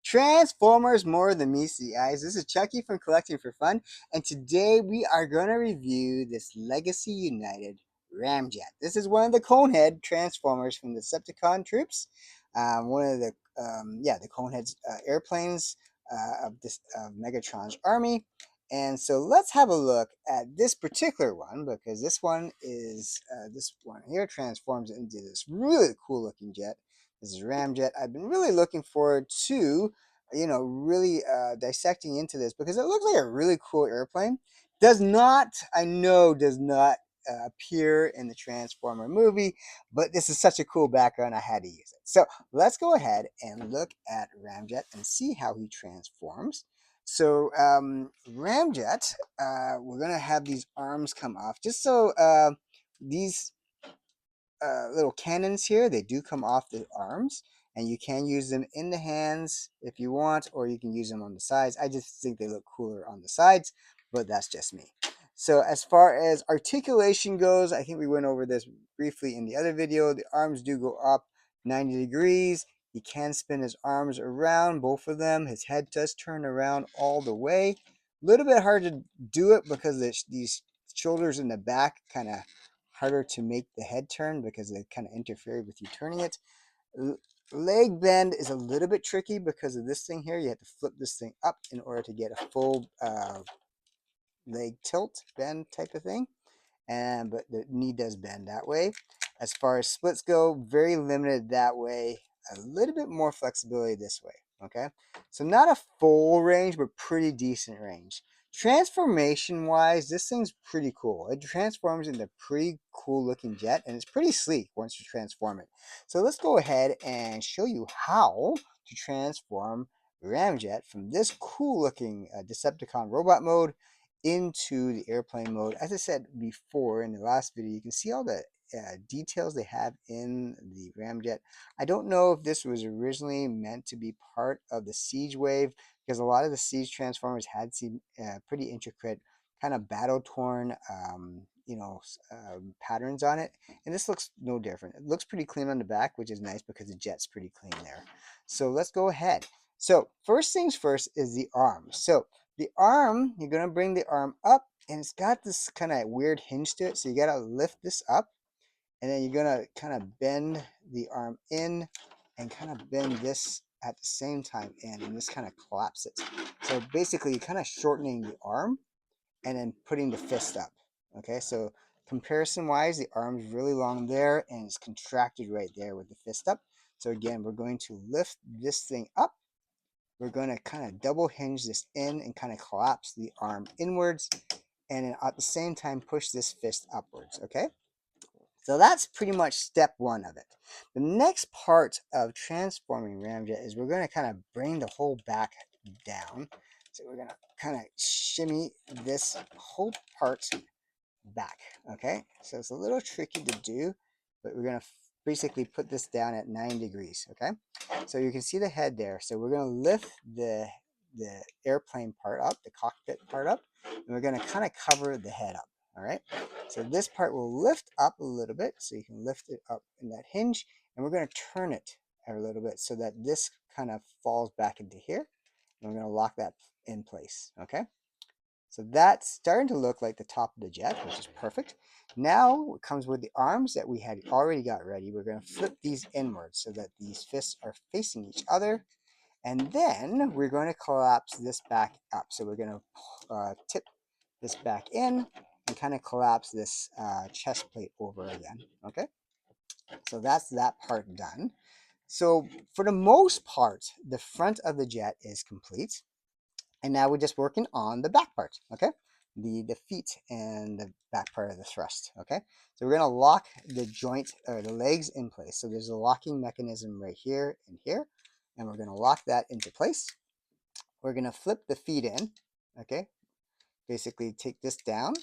Transformers more than meets the eyes. This is Chucky from Collecting for Fun, and today we are going to review this Legacy United Ramjet. This is one of the Conehead Transformers from the Decepticon troops. One of the Conehead's airplanes of Megatron's army. And so let's have a look at this particular one because this one here transforms into this really cool looking jet. This is Ramjet. I've been really looking forward to really dissecting into this because it looks like a really cool airplane. I know, does not appear in the Transformer movie, but this is such a cool background, I had to use it. So let's go ahead and look at Ramjet and see how he transforms. So Ramjet, we're gonna have these arms come off, just so these little cannons here, they do come off the arms, and you can use them in the hands if you want, or you can use them on the sides. I just think they look cooler on the sides, but that's just me. So as far as articulation goes, I think we went over this briefly in the other video. The arms do go up 90 degrees. He can spin his arms around, both of them. His head does turn around all the way. A little bit hard to do it because these shoulders in the back kind of harder to make the head turn because they kind of interfere with you turning it. Leg bend is a little bit tricky because of this thing here. You have to flip this thing up in order to get a full leg tilt bend type of thing. But the knee does bend that way. As far as splits go, very limited that way. A little bit more flexibility this way. Okay, so not a full range, but pretty decent range. Transformation wise, this thing's pretty cool. It transforms into a pretty cool looking jet, and it's pretty sleek once you transform it. So let's go ahead and show you how to transform Ramjet from this cool looking Decepticon robot mode into the airplane mode. As I said before in the last video, you can see all the details they have in the Ramjet. I don't know if this was originally meant to be part of the Siege wave, because a lot of the Siege Transformers had seen pretty intricate, kind of battle-torn patterns on it, and this looks no different. It looks pretty clean on the back, which is nice because the jet's pretty clean there. So let's go ahead. So first things first is the arm. So the arm, you're going to bring the arm up, and it's got this kind of weird hinge to it, so you got to lift this up, and then you're going to kind of bend the arm in and kind of bend this at the same time in, and this kind of collapse it. So basically you're kind of shortening the arm and then putting the fist up. Okay, so comparison wise, the arm's really long there and it's contracted right there with the fist up. So again, we're going to lift this thing up. We're going to kind of double hinge this in and kind of collapse the arm inwards, and then at the same time push this fist upwards. Okay, so that's pretty much step one of it. The next part of transforming Ramjet is we're going to kind of bring the whole back down. So we're going to kind of shimmy this whole part back. Okay, so it's a little tricky to do, but we're going to basically put this down at 9 degrees. Okay, so you can see the head there. So we're going to lift the airplane part up, the cockpit part up, and we're going to kind of cover the head up. All right, so this part will lift up a little bit, so you can lift it up in that hinge, and we're going to turn it a little bit so that this kind of falls back into here, and we're going to lock that in place. Okay, so that's starting to look like the top of the jet, which is perfect. Now it comes with the arms that we had already got ready. We're going to flip these inwards so that these fists are facing each other. And then we're going to collapse this back up. So we're going to tip this back in and kind of collapse this chest plate over again. Okay, so that's that part done. So for the most part, the front of the jet is complete. And now we're just working on the back part, okay? The feet and the back part of the thrust, okay? So we're gonna lock the joint or the legs in place. So there's a locking mechanism right here and here, and we're gonna lock that into place. We're gonna flip the feet in, okay? Basically take this down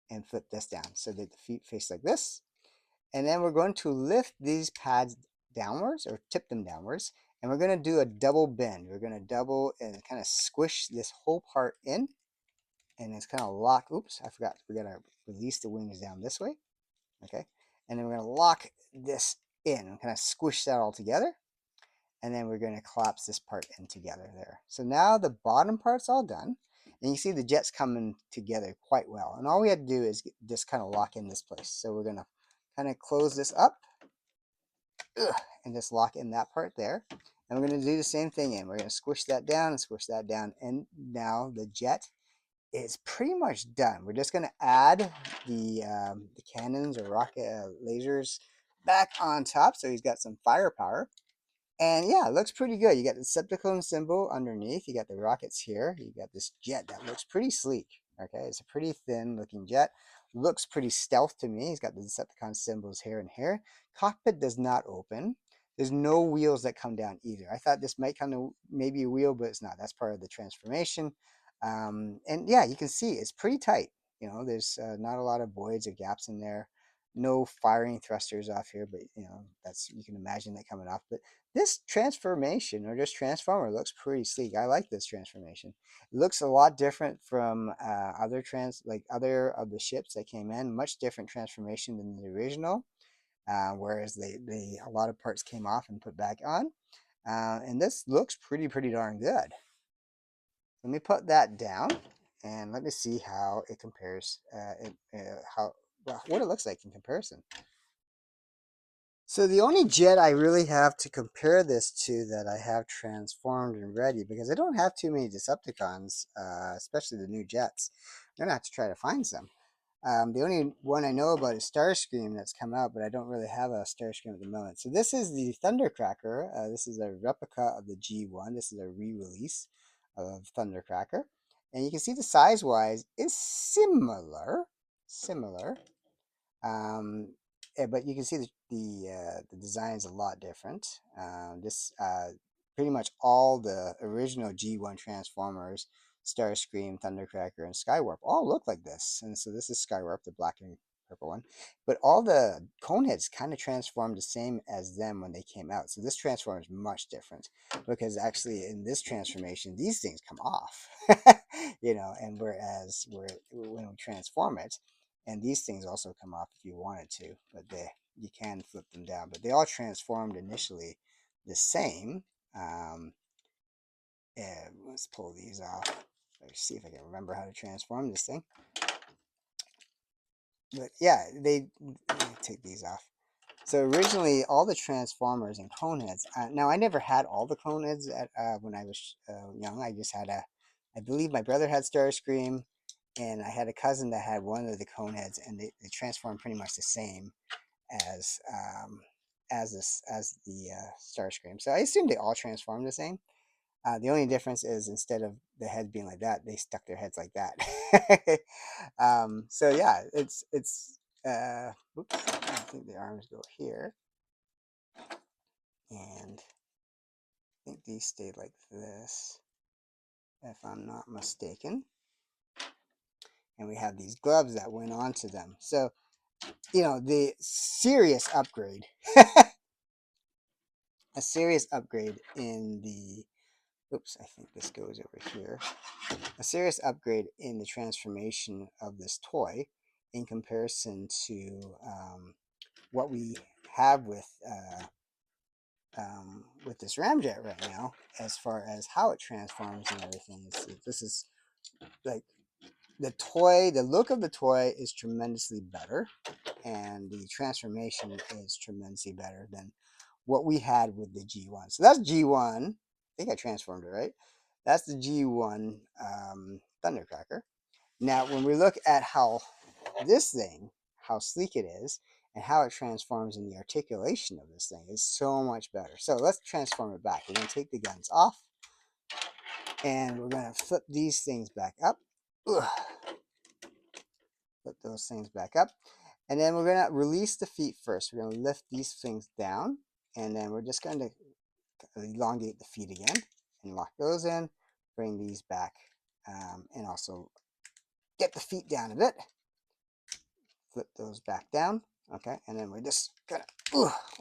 and flip this down so that the feet face like this. And then we're going to lift these pads downwards or tip them downwards, and we're going to do a double bend. We're going to double and kind of squish this whole part in, and it's kind of lock. Oops, I forgot. We're going to release the wings down this way. Okay, and then we're going to lock this in and kind of squish that all together. and then we're going to collapse this part in together there. So now the bottom part's all done, and you see the jet's coming together quite well. And all we had to do is just kind of lock in this place. So we're going to kind of close this up and just lock in that part there. And we're going to do the same thing in. We're going to squish that down and squish that down. And now the jet is pretty much done. We're just going to add the cannons or rocket lasers back on top. So he's got some firepower. And yeah, it looks pretty good. You got the Decepticon symbol underneath. You got the rockets here. You got this jet that looks pretty sleek. Okay, it's a pretty thin looking jet. Looks pretty stealth to me. He's got the Decepticon symbols here and here. Cockpit does not open. There's no wheels that come down either. I thought this might come to maybe a wheel, but it's not. That's part of the transformation. And yeah, you can see it's pretty tight. You know, there's not a lot of voids or gaps in there. No firing thrusters off here, but you know, that's, you can imagine that coming off. But this transformation or this transformer looks pretty sleek. I like this transformation. It looks a lot different from other of the ships that came in. Much different transformation than the original, whereas a lot of parts came off and put back on. And this looks pretty darn good. Let me put that down and let me see how it compares. What it looks like in comparison. So the only jet I really have to compare this to that I have transformed and ready, because I don't have too many Decepticons, especially the new jets. I'm going to have to try to find some. The only one I know about is Starscream that's come out, but I don't really have a Starscream at the moment. So this is the Thundercracker. This is a replica of the G1. This is a re-release of Thundercracker. And you can see the size-wise is similar. Um, but you can see the design is a lot different. Pretty much all the original G1 Transformers, Starscream, Thundercracker, and Skywarp all look like this. And so this is Skywarp, the black and purple one. But all the Coneheads kind of transformed the same as them when they came out. So this transform is much different, because actually in this transformation, these things come off. You know, and whereas when we transform it, and these things also come off if you wanted to, but you can flip them down. But they all transformed initially the same. And let's pull these off. Let's see if I can remember how to transform this thing. But yeah, let me take these off. So originally, all the Transformers and Coneheads. Now, I never had all the Coneheads when I was young. I just had I believe my brother had Starscream, and I had a cousin that had one of the Coneheads, and they transformed pretty much the same as the Starscream. So I assume they all transformed the same. The only difference is instead of the heads being like that, they stuck their heads like that. So yeah, oops, I think the arms go here, and I think these stay like this, if I'm not mistaken. And we have these gloves that went onto them. So, you know, the serious upgrade, a serious upgrade in the, oops, I think this goes over here. A serious upgrade in the transformation of this toy in comparison to what we have with this ramjet right now, as far as how it transforms and everything. This is like the look of the toy is tremendously better, and the transformation is tremendously better than what we had with the G1. So that's G1. I think I transformed it right. That's the G1 Thundercracker. Now, when we look at how this thing, how sleek it is, and how it transforms in the articulation of this thing is so much better. So let's transform it back. We're going to take the guns off, and we're going to flip these things back up. Ugh. Flip those things back up. And then we're going to release the feet first. We're going to lift these things down, and then we're just going to elongate the feet again and lock those in, bring these back, and also get the feet down a bit. Flip those back down, okay, and then we're just gonna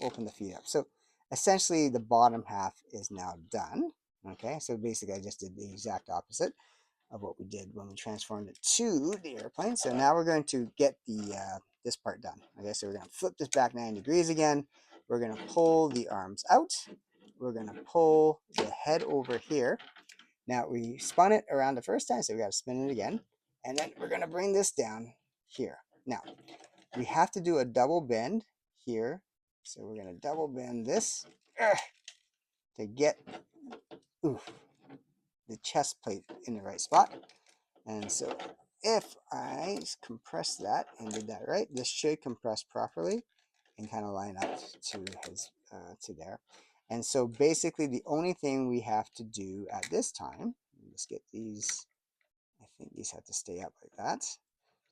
open the feet up. So essentially the bottom half is now done. Okay, so basically I just did the exact opposite of what we did when we transformed it to the airplane. So now we're going to get this part done. Okay, so we're going to flip this back 90 degrees again. We're going to pull the arms out. we're going to pull the head over here. Now we spun it around the first time, so we got to spin it again. And then we're going to bring this down here. Now, we have to do a double bend here. So we're going to double bend this to get the chest plate in the right spot. And so if I compress that and did that right, this should compress properly and kind of line up to his to there. And so basically the only thing we have to do at this time, let's get these, I think these have to stay up like that.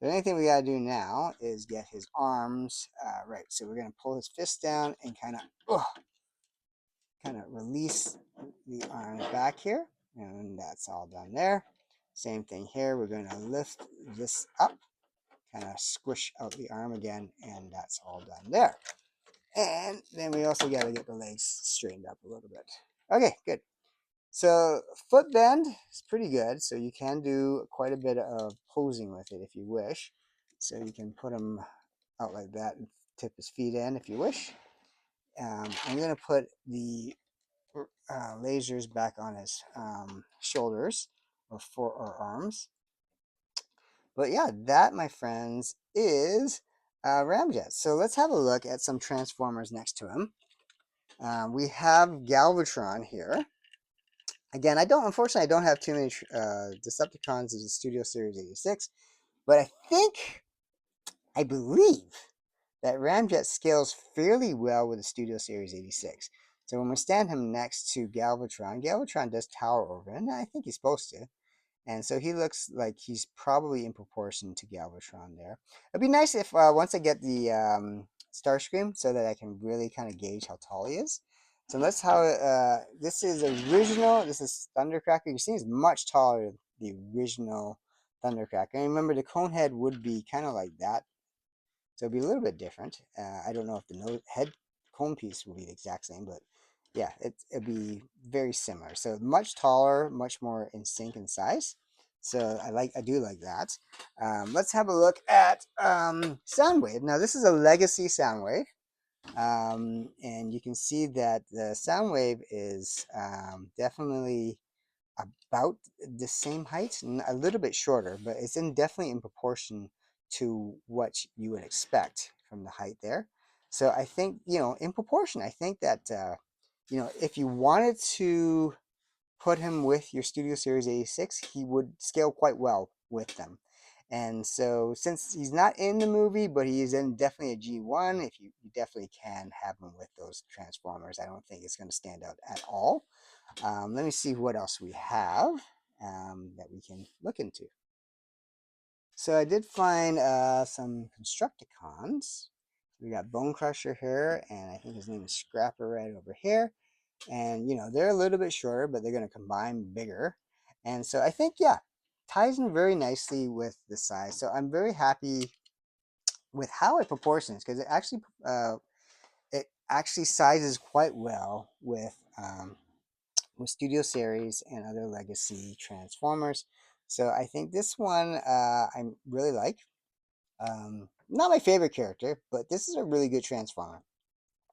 The only thing we got to do now is get his arms right. So we're going to pull his fist down and kind of release the arms back here. And that's all done there. Same thing here. We're going to lift this up, kind of squish out the arm again, and that's all done there. And then we also got to get the legs straightened up a little bit. Okay, good. So foot bend is pretty good. So you can do quite a bit of posing with it if you wish. So you can put him out like that and tip his feet in if you wish. I'm going to put the lasers back on his shoulders or arms. But yeah, that, my friends, is Ramjet. So let's have a look at some Transformers next to him. We have Galvatron here. Again, unfortunately, I don't have too many Decepticons of the Studio Series 86, but I believe that Ramjet scales fairly well with the Studio Series 86. So when we stand him next to Galvatron, Galvatron does tower over him, and I think he's supposed to. And so he looks like he's probably in proportion to Galvatron there. It'd be nice if once I get the Starscream so that I can really kind of gauge how tall he is. So that's how this is original. This is Thundercracker. You see he's much taller than the original Thundercracker. And remember, the cone head would be kind of like that. So it'd be a little bit different. I don't know if the head cone piece will be the exact same, but yeah, it'd be very similar. So much taller, much more in sync in size. So I do like that. Let's have a look at Soundwave. Now this is a Legacy Soundwave. And you can see that the Soundwave is definitely about the same height, a little bit shorter, but it's definitely in proportion to what you would expect from the height there. So I think, in proportion, I think that, if you wanted to put him with your Studio Series 86, he would scale quite well with them. And so since he's not in the movie, but he is in definitely a G1, if you definitely can have him with those Transformers. I don't think it's going to stand out at all. Let me see what else we have that we can look into. So I did find some Constructicons. We got Bone Crusher here, and I think his name is Scrapper right over here. And, they're a little bit shorter, but they're going to combine bigger. And so I think, yeah, ties in very nicely with the size. So I'm very happy with how it proportions, because it actually sizes quite well with Studio Series and other Legacy Transformers. So I think this one I really like. Not my favorite character, but this is a really good Transformer.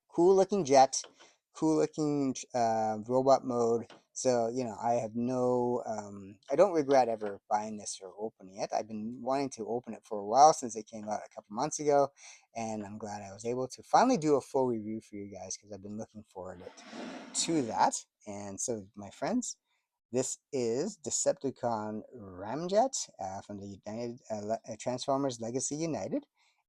Cool looking jet, cool looking robot mode. So, I have I don't regret ever buying this or opening it. I've been wanting to open it for a while since it came out a couple months ago. And I'm glad I was able to finally do a full review for you guys because I've been looking forward to that. And so, my friends, this is Decepticon Ramjet from the Transformers Legacy United.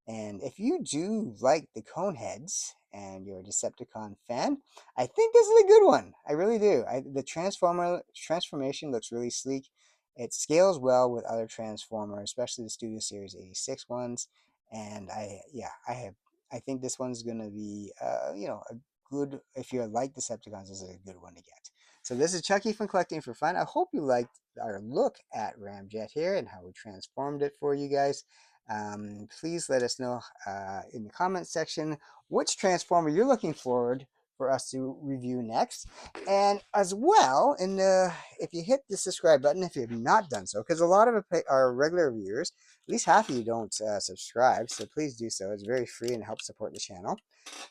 And if you do like the Coneheads and you're a Decepticon fan, I think this is a good one. I really do. The transformation looks really sleek. It scales well with other Transformers, especially the Studio Series 86 ones. And I think this one's going to be, a good, if you like Decepticons, this is a good one to get. So this is Chucky from Collecting for Fun. I hope you liked our look at Ramjet here and how we transformed it for you guys. Please let us know in the comments section which Transformer you're looking forward for us to review next. And as well, if you hit the subscribe button, if you have not done so, because a lot of our regular viewers, at least half of you don't subscribe, so please do so. It's very free and helps support the channel.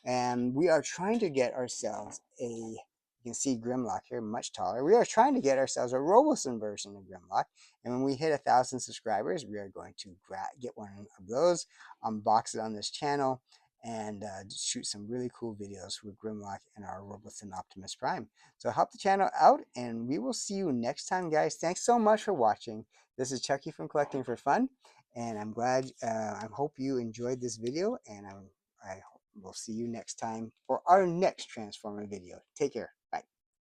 And we are trying to get ourselves a You can see Grimlock here, much taller. We are trying to get ourselves a Roboson version of Grimlock. And when we hit 1,000 subscribers, we are going to get one of those, unbox it on this channel, and shoot some really cool videos with Grimlock and our Roboson Optimus Prime. So help the channel out, and we will see you next time, guys. Thanks so much for watching. This is Chucky from Collecting for Fun, and I'm glad, I hope you enjoyed this video, and I will see you next time for our next Transformer video. Take care.